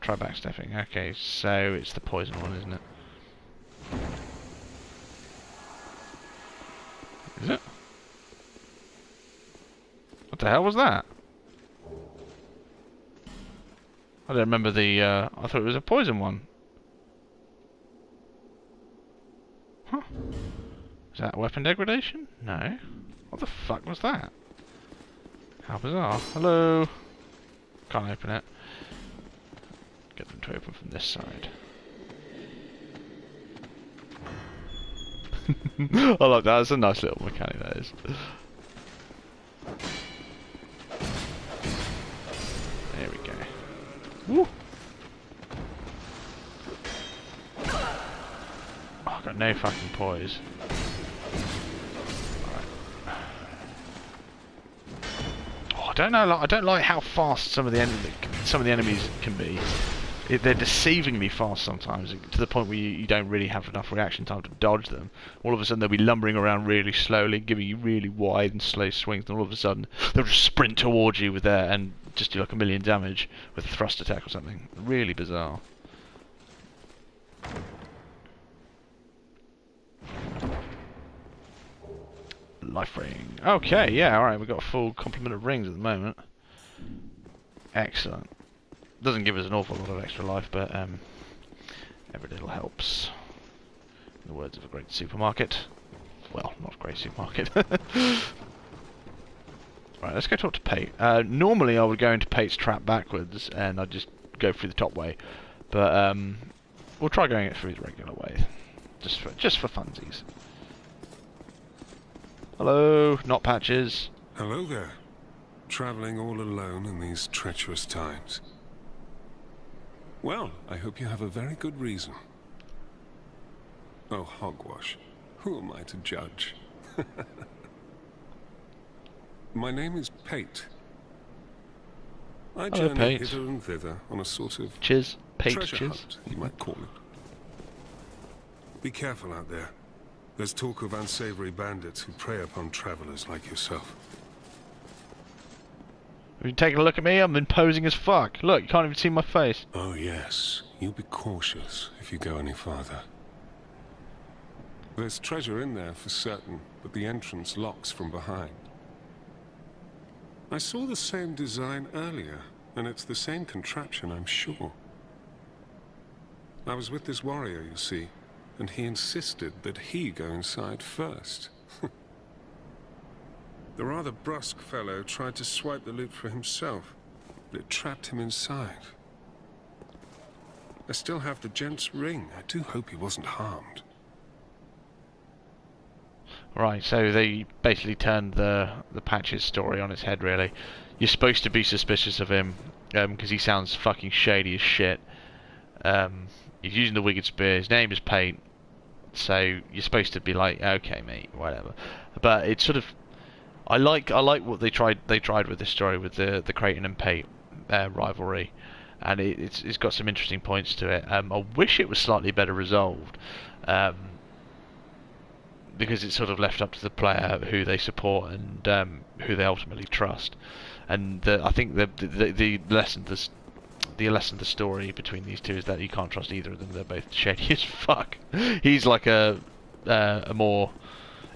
S1: Try backstepping. Okay, so it's the poison one, isn't it? Is it? What the hell was that? I don't remember the, I thought it was a poison one. Huh. Is that weapon degradation? No. What the fuck was that? How bizarre. Hello? Can't open it. Get them to open from this side. I like that. It's a nice little mechanic, that is. There we go. Woo! Oh, I've got no fucking poise. I don't know. I don't like how fast some of the enemies can be. They're deceivingly fast sometimes, to the point where you don't really have enough reaction time to dodge them. All of a sudden they'll be lumbering around really slowly, giving you really wide and slow swings, and all of a sudden they'll just sprint towards you with their and just do like 1,000,000 damage with a thrust attack or something. Really bizarre. Life ring. Okay, yeah, alright, we've got a full complement of rings at the moment. Excellent. Doesn't give us an awful lot of extra life, but every little helps. In the words of a great supermarket. Well, not a great supermarket. Right, let's go talk to Pate. Normally I would go into Pate's trap backwards and I'd just go through the top way. But we'll try going it through the regular way. Just for funsies. Hello, not Patches.
S5: Hello there. Travelling all alone in these treacherous times. Well, I hope you have a very good reason. Oh, hogwash. Who am I to judge? My name is Pate. I journey
S1: Pate.
S5: hither and thither on a sort of
S1: Pate
S5: treasure
S1: Chiz.
S5: hunt, you might call it. Be careful out there. There's talk of unsavory bandits who prey upon travelers like yourself.
S1: Have you taken a look at me? I'm imposing as fuck. Look, you can't even see my face.
S5: Oh yes, you be cautious if you go any farther. There's treasure in there for certain, but the entrance locks from behind. I saw the same design earlier, and it's the same contraption, I'm sure. I was with this warrior, you see, and he insisted that he go inside first. The rather brusque fellow tried to swipe the loot for himself, but it trapped him inside. I still have the gent's ring. I do hope he wasn't harmed.
S1: Right, so they basically turned the Patches story on its head, really. You're supposed to be suspicious of him, because he sounds fucking shady as shit. He's using the Wicked Spear, his name is Pate, so you're supposed to be like, okay mate, whatever. But it's sort of... I like what they tried with this story, with the Creighton and Pate rivalry. And it's got some interesting points to it. I wish it was slightly better resolved. Because it's sort of left up to the player who they support and who they ultimately trust, and I think the lesson of the story between these two is that you can't trust either of them. They're both shady as fuck. He's like a more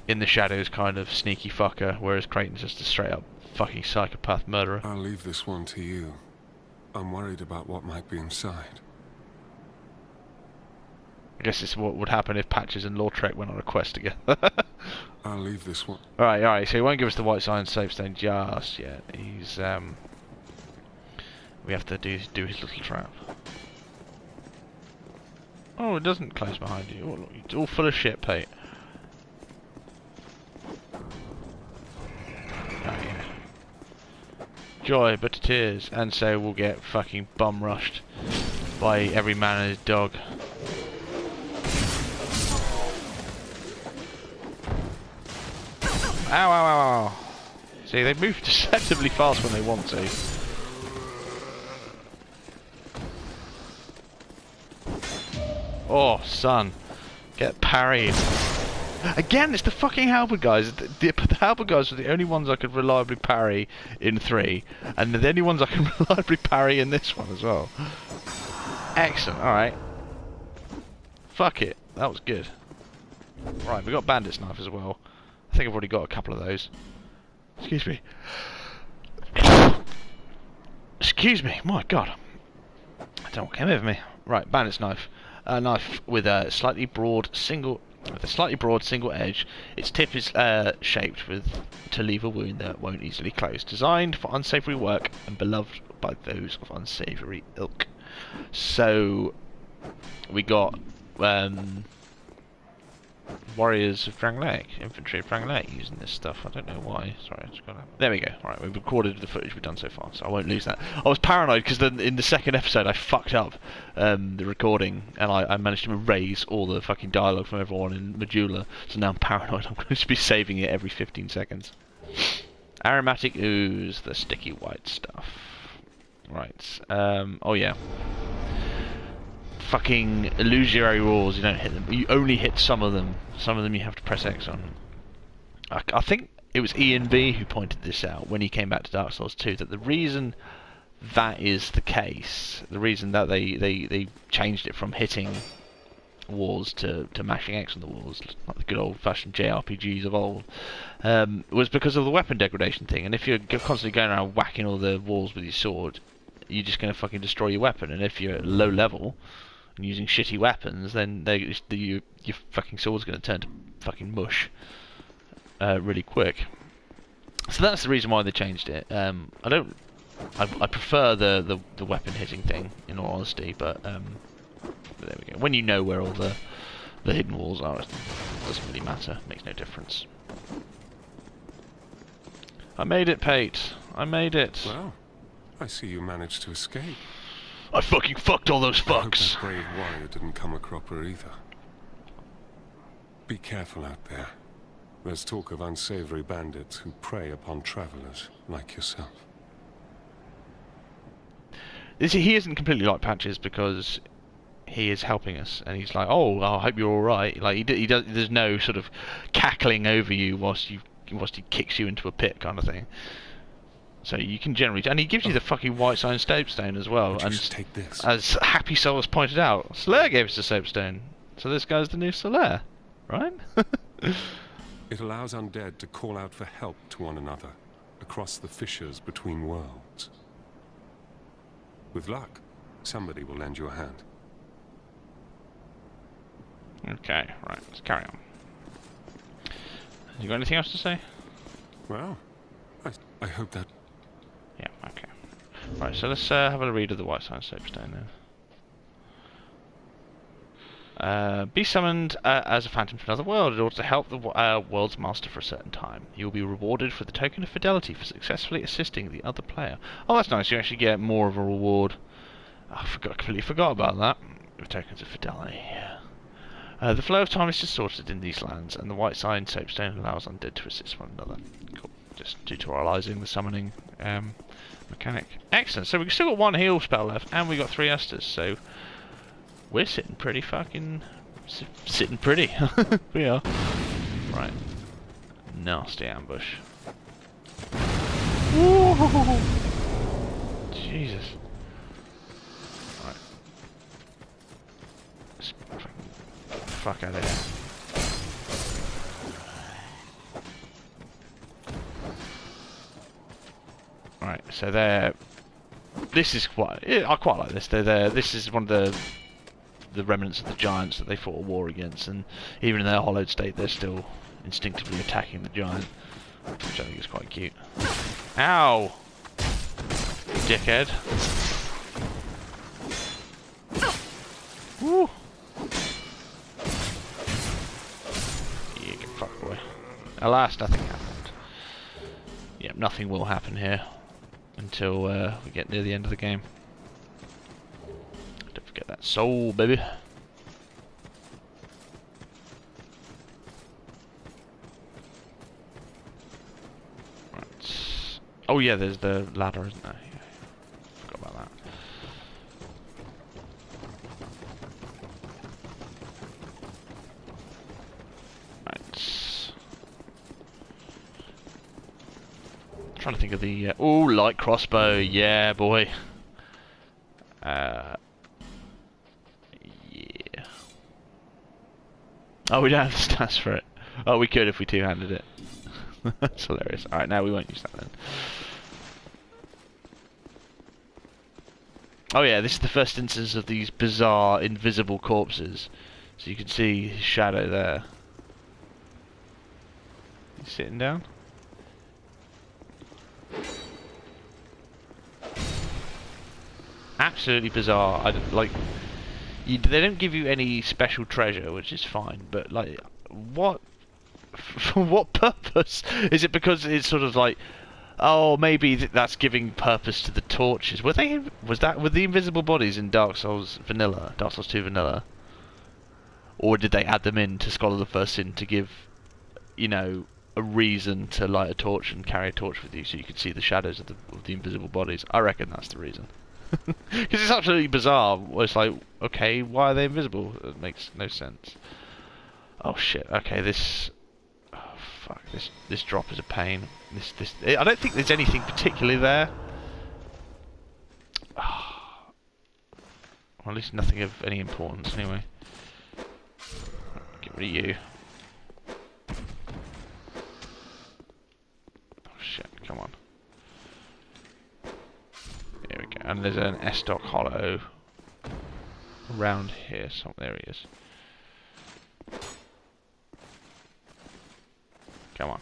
S1: in the shadows kind of sneaky fucker, whereas Creighton's just a straight up fucking psychopath murderer.
S5: I'll leave this one to you. I'm worried about what might be inside.
S1: I guess it's what would happen if Patches and Lautrec went on a quest together.
S5: I'll leave this one.
S1: Alright, so he won't give us the White Sign soapstone just yet. He's, we have to do his little trap. Oh, it doesn't close behind you. Oh, look, it's all full of shit, Pate. Oh, yeah. Joy, but tears. And so we'll get fucking bum rushed by every man and his dog. Ow, ow, ow, ow. See, they move deceptively fast when they want to. Oh, son. Get parried. Again, it's the fucking halberd guys. The halberd guys are the only ones I could reliably parry in 3, and the only ones I can reliably parry in this one as well. Excellent, alright. Fuck it. That was good. Right, we got Bandit's Knife as well. I think I've already got a couple of those. Excuse me. Excuse me, my god. I don't know what came over me. Right, Bandit's Knife. A knife with a slightly broad single edge. Its tip is shaped to leave a wound that won't easily close. Designed for unsavory work and beloved by those of unsavory ilk. So we got warriors of Drangleic, infantry of Drangleic using this stuff. I don't know why. Sorry, I just got that. There we go. Alright, we've recorded the footage we've done so far, so I won't lose that. I was paranoid because in the second episode I fucked up the recording and I managed to erase all the fucking dialogue from everyone in Medulla, so now I'm paranoid. I'm going to be saving it every 15 seconds. Aromatic ooze, the sticky white stuff. Right. Oh yeah. Fucking illusory walls, you don't hit them. You only hit some of them. Some of them you have to press X on. I think it was Ian B who pointed this out when he came back to Dark Souls 2, that the reason that is the case, the reason that they changed it from hitting walls to mashing X on the walls, like the good old-fashioned JRPGs of old, was because of the weapon degradation thing. And if you're constantly going around whacking all the walls with your sword, you're just going to fucking destroy your weapon. And if you're at low level and using shitty weapons, then your fucking sword's going to turn to fucking mush really quick. So that's the reason why they changed it. I prefer the weapon hitting thing, in all honesty, but there we go. When you know where all the hidden walls are, it doesn't really matter. It makes no difference. I made it, Pate. I made it.
S5: Well, I see you managed to escape.
S1: I fucking fucked all those
S5: I hope
S1: fucks.
S5: that brave warrior didn't come a cropper either. Be careful out there. There's talk of unsavory bandits who prey upon travelers like yourself.
S1: He isn't completely like Patches because he is helping us, and he's like, "Oh, I hope you're all right." Like he does. There's no sort of cackling over you whilst he kicks you into a pit kind of thing. So you can generally, and he gives you the fucking white sign soapstone as well. And
S5: just take this.
S1: As Happy Soul has pointed out, Solaire gave us the soapstone, so this guy's the new Solaire, right?
S5: It allows undead to call out for help to one another across the fissures between worlds. With luck, somebody will lend you a hand.
S1: Okay, right, let's carry on. You got anything else to say?
S5: Well, I hope that...
S1: Yeah, okay. Right, so let's have a read of the white sign soapstone then. Be summoned as a phantom to another world in order to help the world's master for a certain time. You will be rewarded for the token of fidelity for successfully assisting the other player. Oh, that's nice. You actually get more of a reward. I completely forgot about that. With tokens of fidelity. The flow of time is distorted in these lands, and the white sign soapstone allows undead to assist one another. Cool. Just tutorializing the summoning mechanic. Excellent. So we've still got 1 heal spell left, and we got 3 Esters. So we're sitting pretty fucking... sitting pretty. We are. Right. Nasty ambush. Woo! Jesus. Right. Let's fuck out of here. Right, so they're... This is quite... I quite like this. They're there. This is one of the remnants of the giants that they fought a war against, and even in their hollowed state they're still instinctively attacking the giant, which I think is quite cute. Ow! Dickhead. Woo! Yeah, get fucked, boy. Alas, nothing happened. Yep, nothing will happen here until we get near the end of the game. Don't forget that soul, baby. Right. Oh yeah, there's the ladder, isn't there? Yeah. Forgot about that. Right. Trying to think of the oh, light crossbow, yeah, boy. Yeah. Oh, we don't have the stats for it. Oh, we could if we two-handed it. That's hilarious. Alright, now we won't use that then. Oh yeah, this is the first instance of these bizarre invisible corpses. So you can see his shadow there. He's sitting down. Absolutely bizarre. I don't, like, they don't give you any special treasure, which is fine. But like, what? For what purpose? Is it because it's sort of like, oh, maybe that's giving purpose to the torches? Were the invisible bodies in Dark Souls Vanilla, Dark Souls 2 Vanilla, or did they add them in to Scholar of the First Sin to give, you know, a reason to light a torch and carry a torch with you so you could see the shadows of the invisible bodies? I reckon that's the reason. Because it's absolutely bizarre. It's like, okay, why are they invisible? It makes no sense. Oh shit. Okay, this. Oh fuck. This drop is a pain. This. I don't think there's anything particularly there. Oh. Well, at least nothing of any importance, anyway. Get rid of you. Oh shit. Come on. There we go. And there's an S-Dock hollow around here. So there he is. Come on.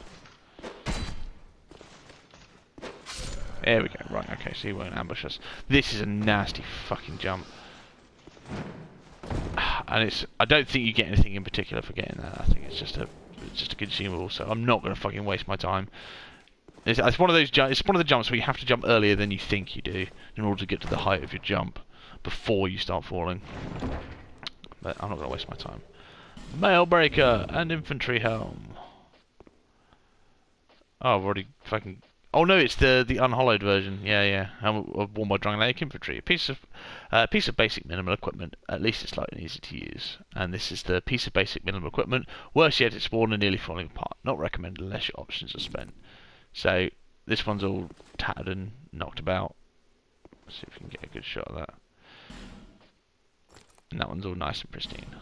S1: There we go. Right, okay, so he won't ambush us. This is a nasty fucking jump. And it's... I don't think you get anything in particular for getting that. I think it's just a consumable, so I'm not going to fucking waste my time. It's one of those. It's one of the jumps where you have to jump earlier than you think you do in order to get to the height of your jump before you start falling. But I'm not going to waste my time. Mailbreaker and infantry helm. Oh, I've already fucking. Oh no, it's the unhollowed version. Yeah. I'm worn by Drangleic infantry. A piece of basic minimal equipment. At least it's light and easy to use. And this is the piece of basic minimal equipment. Worse yet, it's worn and nearly falling apart. Not recommended unless your options are spent. So, this one's all tattered and knocked about. Let's see if we can get a good shot of that. And that one's all nice and pristine.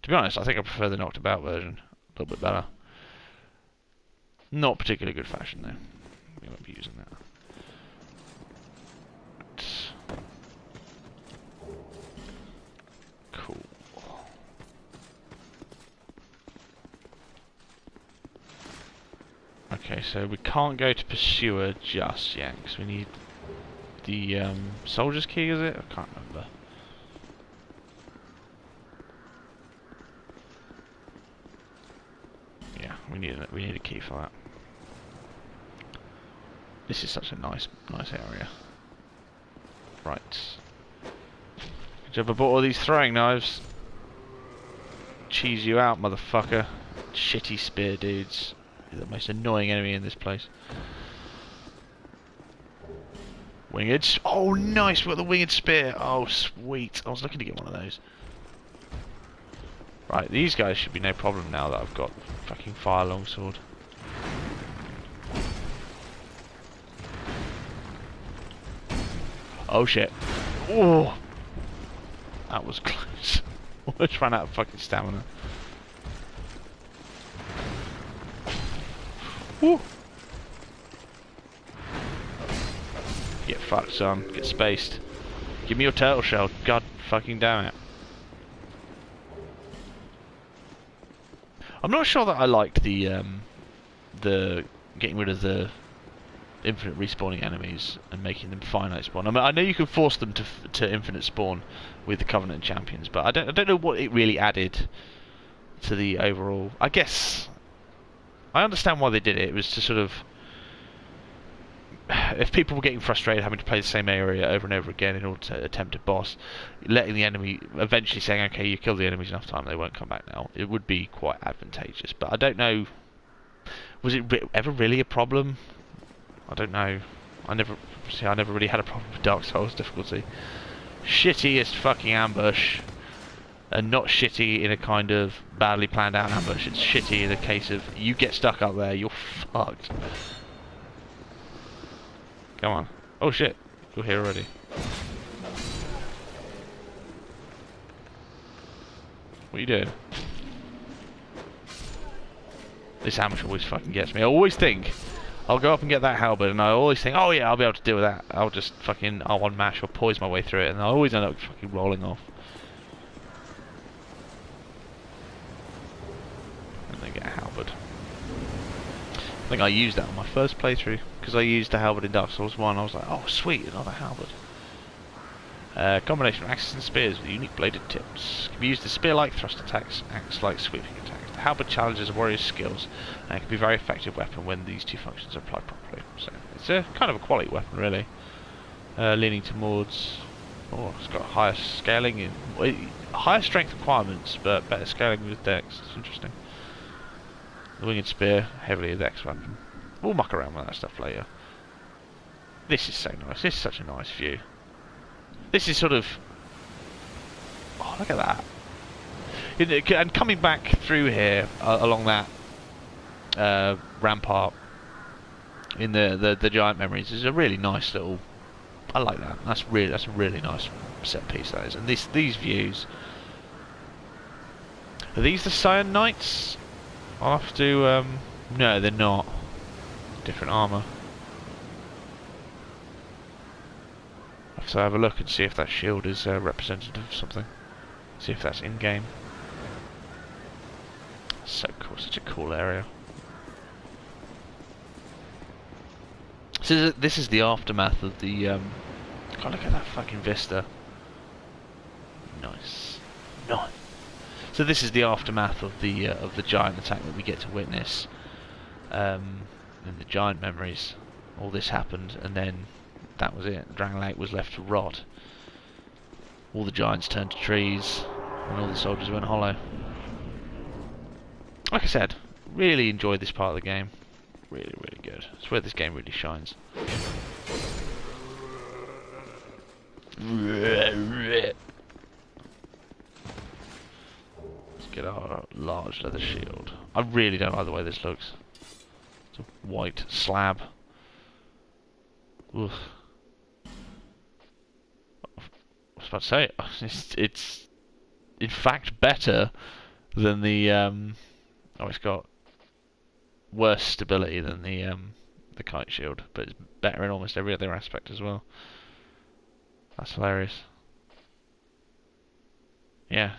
S1: To be honest, I think I prefer the knocked about version. A little bit better. Not particularly good fashion though. We won't be using that. Right. Cool. Okay, so we can't go to Pursuer just yet, because we need the Soldier's Key, is it? I can't remember. we need a key for that. This is such a nice area. Right. Good job I bought all these throwing knives. Cheese you out, motherfucker. Shitty spear dudes. You're the most annoying enemy in this place. Winged. Oh, nice! We got the winged spear. Oh, sweet. I was looking to get one of those. Right, these guys should be no problem now that I've got fucking fire longsword. Oh shit. Oh! That was close. Almost ran out of fucking stamina. Woo! Get fucked, son. Get spaced. Give me your turtle shell. God fucking damn it. I'm not sure that I liked the getting rid of the infinite respawning enemies and making them finite spawn. I mean, I know you can force them to infinite spawn with the Covenant champions, but I don't know what it really added to the overall. I guess I understand why they did it. It was to sort of, if people were getting frustrated having to play the same area over and over again in order to attempt a boss, letting the enemy, eventually saying, okay, you killed the enemies enough time, they won't come back now, it would be quite advantageous. But I don't know, was it ever really a problem? I don't know. I never really had a problem with Dark Souls difficulty. Shittiest fucking ambush, and not shitty in a kind of badly planned out ambush. It's shitty in the case of you get stuck up there, you're fucked. Come on. Oh shit. You're here already. What are you doing? This ambush always fucking gets me. I always think I'll go up and get that halberd, and I always think, oh yeah, I'll be able to deal with that. I'll just fucking R1 mash or poise my way through it, and I always end up fucking rolling off. And then get a halberd. I think I used that on my first playthrough, because I used the halberd in Dark Souls 1. I was like, oh sweet, another halberd. Combination of axes and spears with unique bladed tips. Can be used as spear-like thrust attacks, axe-like sweeping attacks. The halberd challenges a warrior's skills, and it can be a very effective weapon when these two functions are applied properly. So it's a kind of a quality weapon, really. Leaning towards, oh, it's got higher scaling, higher strength requirements, but better scaling with dex. It's interesting. The winged spear, heavily a dex weapon. We'll muck around with that stuff later. This is so nice. This is such a nice view. This is sort of, oh, look at that. And coming back through here along that rampart in the giant memories is a really nice little. I like that. That's a really nice set piece, that is. And these views. Are these the Cyan Knights? I'll have to. No, they're not. Different armor. So have a look and see if that shield is representative of something. See if that's in game. So cool, such a cool area. So this is the aftermath of the. God, look at that fucking vista. Nice, nice. So this is the aftermath of the giant attack that we get to witness. In the giant memories, all this happened, and then that was it. Drangleic was left to rot. All the giants turned to trees, and all the soldiers went hollow. Like I said, really enjoyed this part of the game. Really, really good. It's where this game really shines. Let's get our large leather shield. I really don't like the way this looks. It's a white slab. Ugh. I was about to say, it's in fact better than the oh, it's got worse stability than the kite shield, but it's better in almost every other aspect as well. That's hilarious. Yeah,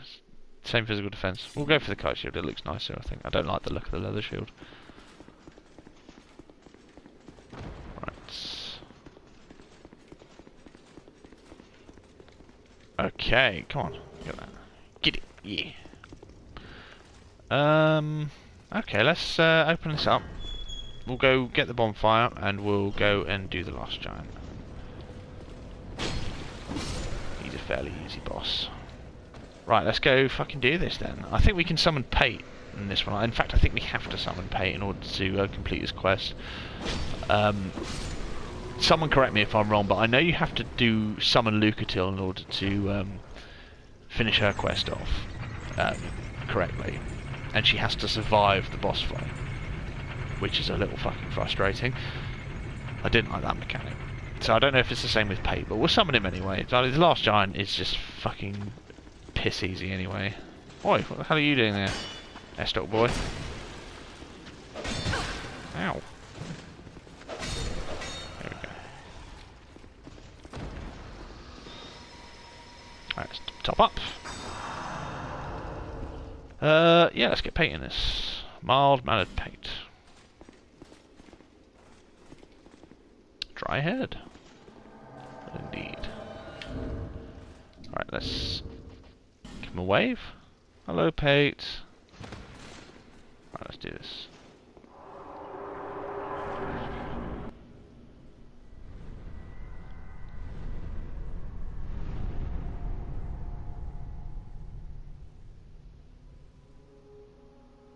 S1: same physical defense. We'll go for the kite shield. It looks nicer, I think. I don't like the look of the leather shield. Right. Okay, come on. Get that. Get it. Yeah. Okay, let's open this up. We'll go get the bonfire and we'll go and do the last giant. He's a fairly easy boss. Right, let's go fucking do this then. I think we can summon Pate in this one. In fact, I think we have to summon Pate in order to complete this quest. Someone correct me if I'm wrong, but I know you have to summon Lucatil in order to finish her quest off correctly. And she has to survive the boss fight, which is a little fucking frustrating. I didn't like that mechanic. So I don't know if it's the same with Pate, but we'll summon him anyway. The last giant is just fucking piss easy anyway. Oi, what the hell are you doing there, S-Dog boy? Ow. There we go. Alright, let's top up. Yeah, let's get Pate in this. Mild-mannered Pate. Dry head. Indeed. Alright, let's give him a wave. Hello, Pate. Alright, let's do this.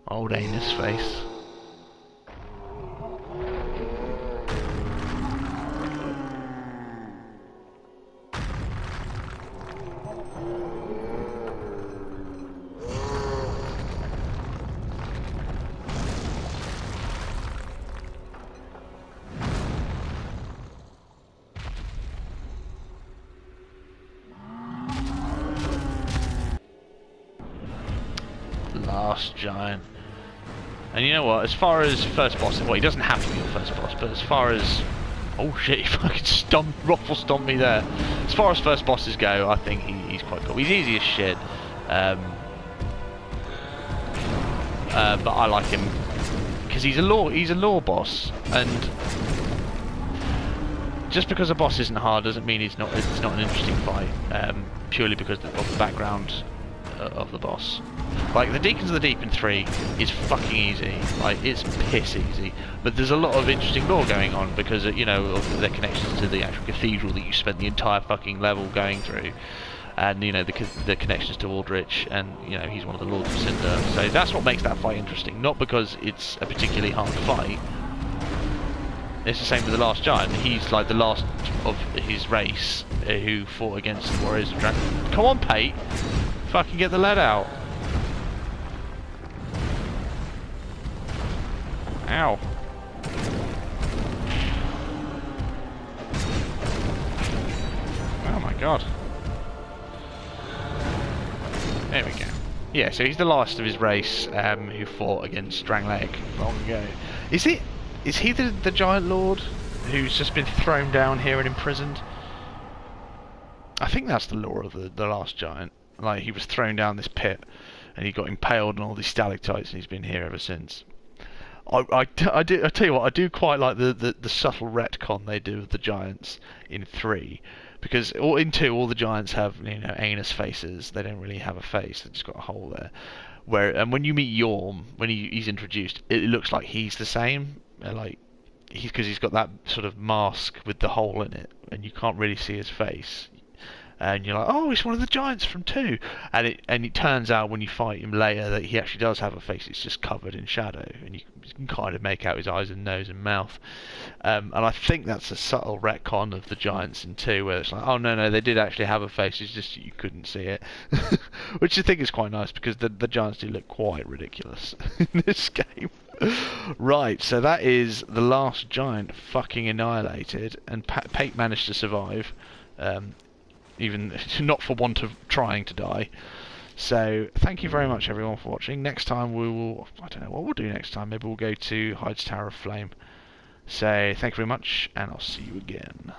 S1: Old anus face. Last giant. And you know what, as far as first boss, well, he doesn't have to be your first boss, but as far as... Oh shit, he fucking ruffle stomped me there. As far as first bosses go, I think he's quite cool. He's easy as shit. But I like him because he's a lore boss, and just because a boss isn't hard doesn't mean it's not an interesting fight. Purely because of the background of the boss. Like, the Deacons of the Deep in 3 is fucking easy. Like, it's piss easy. But there's a lot of interesting lore going on because, you know, of their connections to the actual cathedral that you spent the entire fucking level going through. And, you know, the connections to Aldrich, and, you know, he's one of the Lords of Cinder. So that's what makes that fight interesting. Not because it's a particularly hard fight. It's the same with the last giant. He's like the last of his race who fought against the Warriors of Drangleic. Come on, Pate! Fucking get the lead out. Ow. Oh my god. There we go. Yeah, so he's the last of his race who fought against Drangleic long ago. Is he the giant lord who's just been thrown down here and imprisoned? I think that's the lore of the last giant. Like, he was thrown down this pit and he got impaled on all these stalactites and he's been here ever since. I tell you what, I do quite like the subtle retcon they do of the giants in 3, because in 2 all the giants have, you know, anus faces. They don't really have a face; they've just got a hole there. And when you meet Yorm, when he's introduced, it looks like he's the same. Like, because he's got that sort of mask with the hole in it, and you can't really see his face. And you're like, oh, he's one of the giants from 2, and it turns out when you fight him later that he actually does have a face. It's just covered in shadow, and you can kind of make out his eyes and nose and mouth. And I think that's a subtle retcon of the giants in 2, where it's like, oh no, they did actually have a face. It's just you couldn't see it, which I think is quite nice because the giants do look quite ridiculous in this game. Right, so that is the last giant fucking annihilated, and Pate managed to survive. Even not for want of trying to die. So thank you very much everyone for watching. Next time we will, I don't know what we'll do next time. Maybe we'll go to Hyde's Tower of Flame. So thank you very much, and I'll see you again.